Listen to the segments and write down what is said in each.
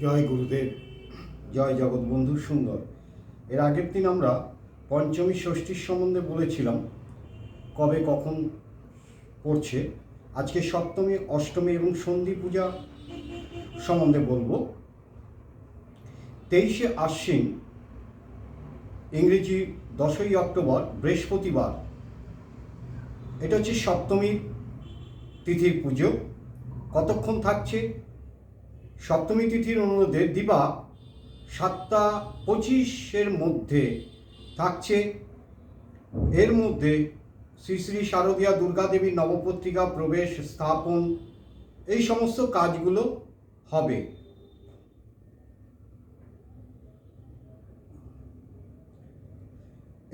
জয় গুরুদেব, জয় জগৎবন্ধু সুন্দর। এর আগের দিন আমরা পঞ্চমী ষষ্ঠীর সম্বন্ধে বলেছিলাম, কবে কখন পড়ছে। আজকে সপ্তমী, অষ্টমী এবং সন্ধি পূজা সম্বন্ধে বলবো। 23শে আশ্বিন, ইংরেজি 10ই অক্টোবর, বৃহস্পতিবার। এটা হচ্ছে সপ্তমী তিথির পুজো। কতক্ষণ থাকছে? সপ্তমী তিথির অনুরোধে দিবা 7:25 মধ্যে থাকছে। এর মধ্যে শ্রী শ্রী শারদীয়া দুর্গা দেবীর নবপত্রিকা প্রবেশ, স্থাপন, এই সমস্ত কাজগুলো হবে।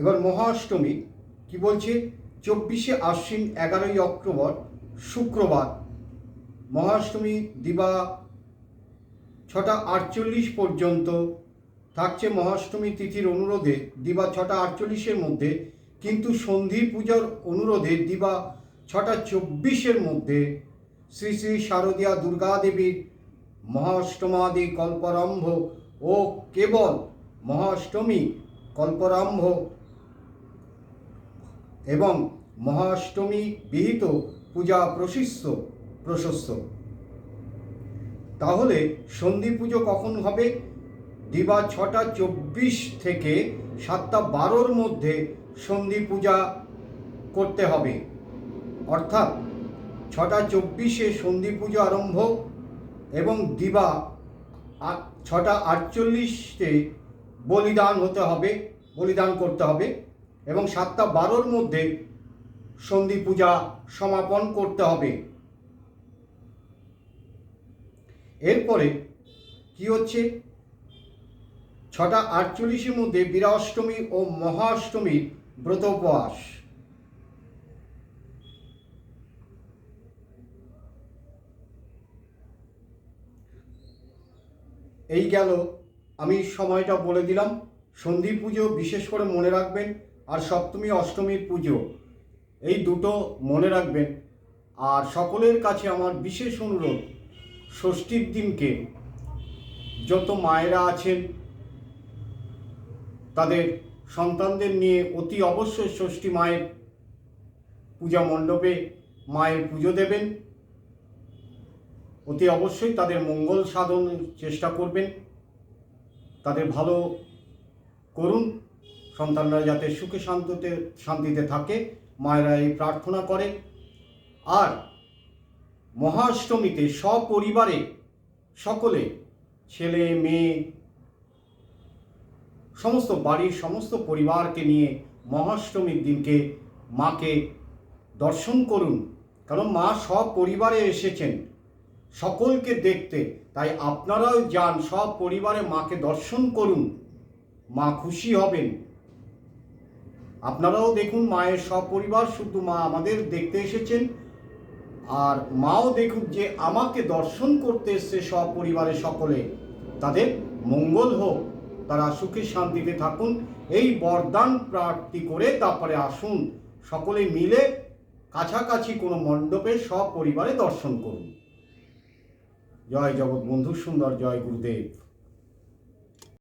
এবার মহাষ্টমী কি বলছে? 24শে আশ্বিন, 11ই অক্টোবর, শুক্রবার। মহাষ্টমী দিবা 6:48 পর্যন্ত থাকছে। মহাষ্টমী তিথির অনুরোধে দিবা 6:48 মধ্যে, কিন্তু সন্ধি পূজার অনুরোধে দিবা 6:24 মধ্যে শ্রী শ্রী শারদীয়া দুর্গা দেবীর মহাষ্টমাদি কল্পারম্ভ ও কেবল মহাষ্টমী কল্পারম্ভ এবং মহাষ্টমী বিহিত পূজা প্রশস্ত। তাহলে সন্ধি পুজো কখন হবে? দিবা 6:24 থেকে 7:12 মধ্যে সন্ধি পূজা করতে হবে। অর্থাৎ 6:24 সন্ধি পুজো আরম্ভ এবং দিবা 6:48 বলিদান করতে হবে এবং 7:12 মধ্যে সন্ধি পূজা সমাপন করতে হবে। এরপরে কি হচ্ছে? 6:48 মধ্যে বীরাষ্টমী ও মহাষ্টমীর ব্রত উপবাস। এই গেল, আমি সময়টা বলে দিলাম। সন্ধি পুজো বিশেষ করে মনে রাখবেন, আর সপ্তমী অষ্টমীর পুজো, এই দুটো মনে রাখবেন। আর সকলের কাছে আমার বিশেষ অনুরোধ, ষষ্ঠীর দিনকে যত মায়েরা আছেন তাদের সন্তানদের নিয়ে অতি অবশ্যই ষষ্ঠী মায়ের পূজা মণ্ডপে মায়ের পুজো দেবেন। অতি অবশ্যই তাদের মঙ্গল সাধনের চেষ্টা করবেন, তাদের ভালো করুন, সন্তানরা যাতে সুখে শান্তিতে থাকে, মায়েরা এই প্রার্থনা করে। আর মহাষ্টমীতে সপরিবারে সকলে, ছেলে মেয়ে, সমস্ত বাড়ির সমস্ত পরিবারকে নিয়ে মহাষ্টমীর দিনকে মাকে দর্শন করুন। কারণ মা সব পরিবারে এসেছেন সকলকে দেখতে, তাই আপনারাও যান, সব পরিবারে মাকে দর্শন করুন, মা খুশি হবেন। আপনারাও দেখুন, মায়ের সব পরিবার, শুধু মা আমাদের দেখতে এসেছেন, আর মাও দেখুন যে আমাকে দর্শন করতে এসছে সব পরিবারের সকলে, তাদের মঙ্গল হোক, তারা সুখে শান্তিতে থাকুন, এই বরদান প্রার্থী করে তারপরে আসুন সকলে মিলে কাছাকাছি কোনো মণ্ডপে সব পরিবারে দর্শন করুন। জয় জগৎবন্ধু সুন্দর, জয় গুরুদেব।